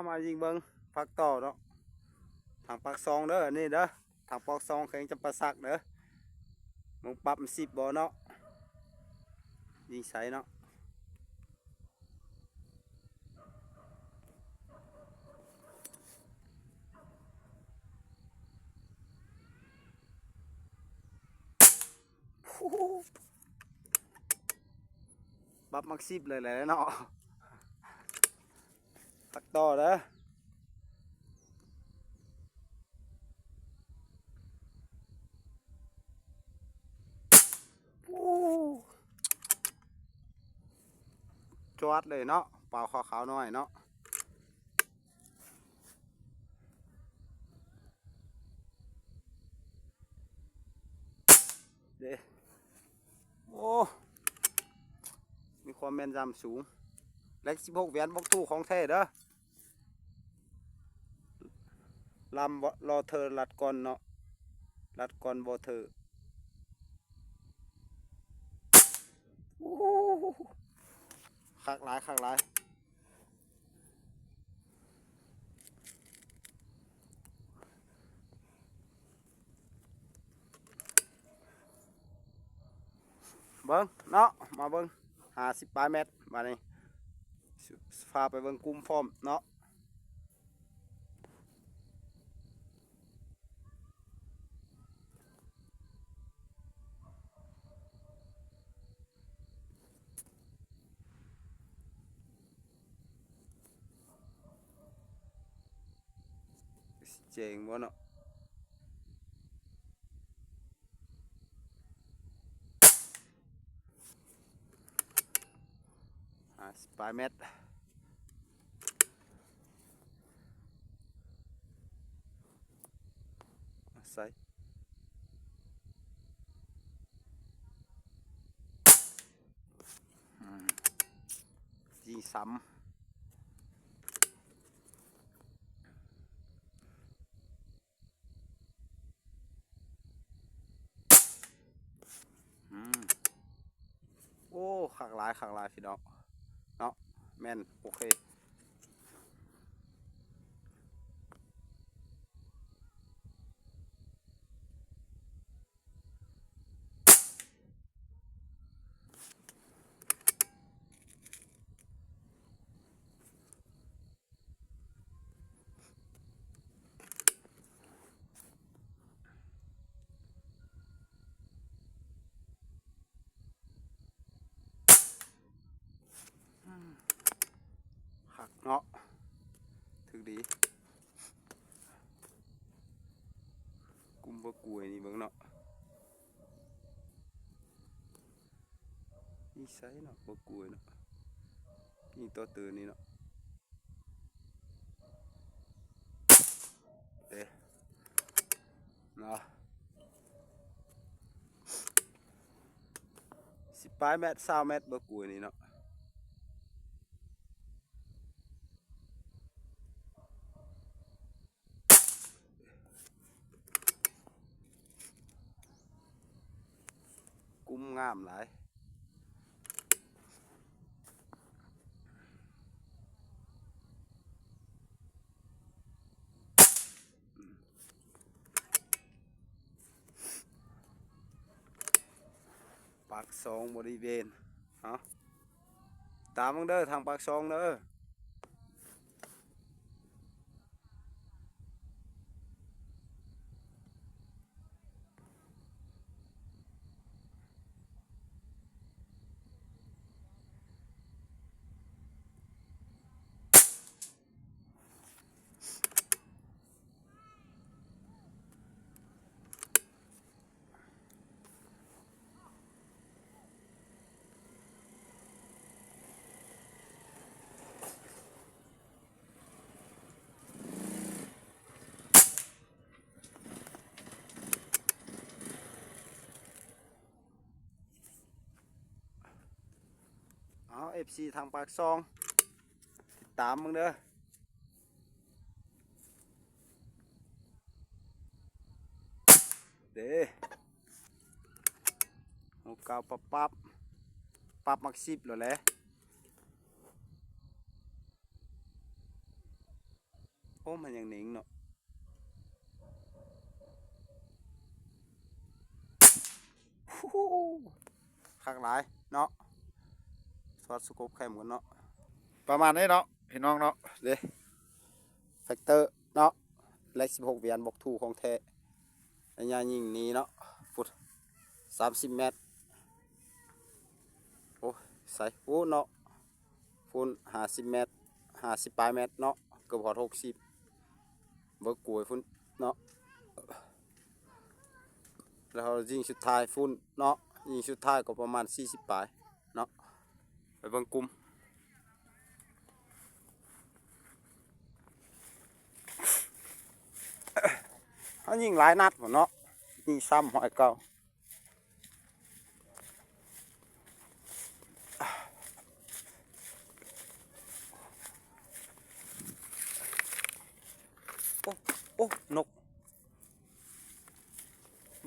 มายิงเบิ้งพักต่อเนาะทางปากซองเด้อนี่เด้อทางปากซองแข่งจะประสักเด้อมึงปรับ10บ่เนาะยิงใส่เนาะปรับมัก10เลยแหละเนาะพักต่อเด้อจวดเลยเนาะเปล่าขาวๆหน่อยเนาะเด้โอ้มีความแม่นยำสูงเล็ก16แหวนบล็อกตู้ของแท้เด้อลำรอเธอลัดก่อนเนาะลัดก่อนบ่เธอคักหลายคักหลายเบิ้งเนาะมาเบิ้ง50ปลายเมตรมานี่พาไปเบิ้งกุ้มพร้อมเนาะเจ๋งบ่เนาะ50ปลายเมตรใส่ยิงซ้ำโอ้ขักหลายขักหลายพี่น้องเนาะแม่นโอเคขักเนาะถึกดีกุ้มบ่กลวยนี่เบิ่งเนาะนี่ใส่เนาะบ่กลวยเนาะนี่ตัวตื่นนี่เนาะเด้เนาะ10ปลายเมตร20เมตรบ่กลวยนี่เนาะกุ้มงามหลายปากซองบริเวณฮะตามมึงเด้อทางปากซองเด้อเอา FC ทางปากซองติดตามมึงเด้อเด้เอากาวปรับมัก10แล้วแหละ อ้มันยังหนิงเนาะคักหลายเนาะสอดสกบแคมกันเนาะประมาณนี้เนาะพี่น้องเนาะเด้แฟกเตอร์เนาะเล็ก16 เหรียญบอกถูกของแท้ระยะยิงนี้เนาะฟุต30 เมตรโอ้ใส่โอ้เนาะฟุต50 เมตร50 ปลายเมตรเนาะเกือบหอด60เบิกกวยฟุตเนาะแล้วยิงสุดท้ายฟุตเนาะยิงสุดท้ายก็ประมาณ40 ปลายเนาะไปเบิ่งกลุ่มเขายิงหลายนัดหมดเนาะยิงซ้ำหอยเก่าโอ้นก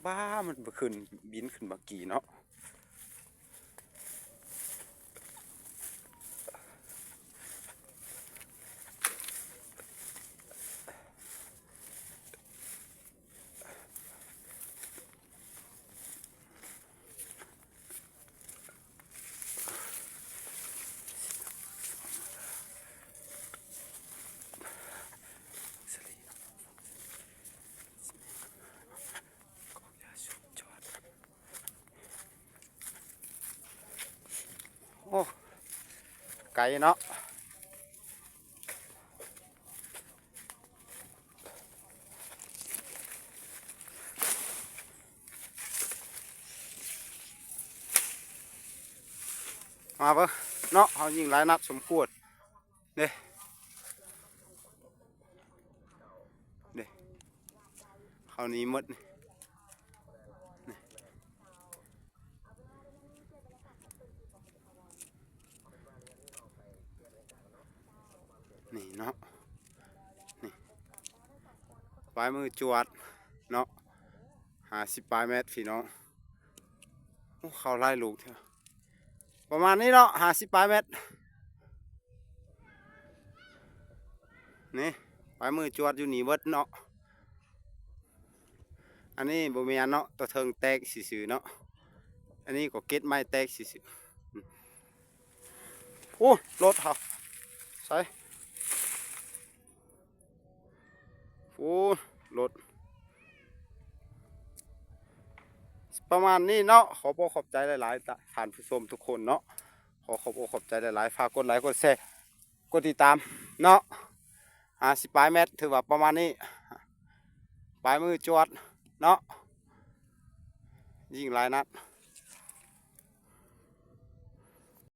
บ้ามันขึ้นบินขึ้นบากี่เนาะโอ้ไก่เนาะมาเบิ่งเนาะเขายิงหลายนัดสมควรเด้เด้เขานี้หมดนี่เนาะนี่ปลายมือจวดเนาะ50 ปลายเมตรพี่น้องโอ้เขาไล่ลูกเถอะประมาณนี้เนาะ50 ปลายเมตรนี่ปลายมือจวดอยู่นี่เบิดเนาะอันนี้บ่แม่นเนาะตัวเทิงแตกซื่อๆเนาะอันนี้ก็เก็ดไม้แตกซื่อๆโอ้รถเขาใส่โอ้รถประมาณนี้เนาะขอบอกขอบใจหลายๆท่านผู้ชมทุกคนเนาะขอขอบใจหลายๆฝากกดไลค์กดแชร์กดติดตามเนาะ50 ปลายเมตรถือว่าประมาณนี้ปลายมือจวดเนาะยิงหลายนัด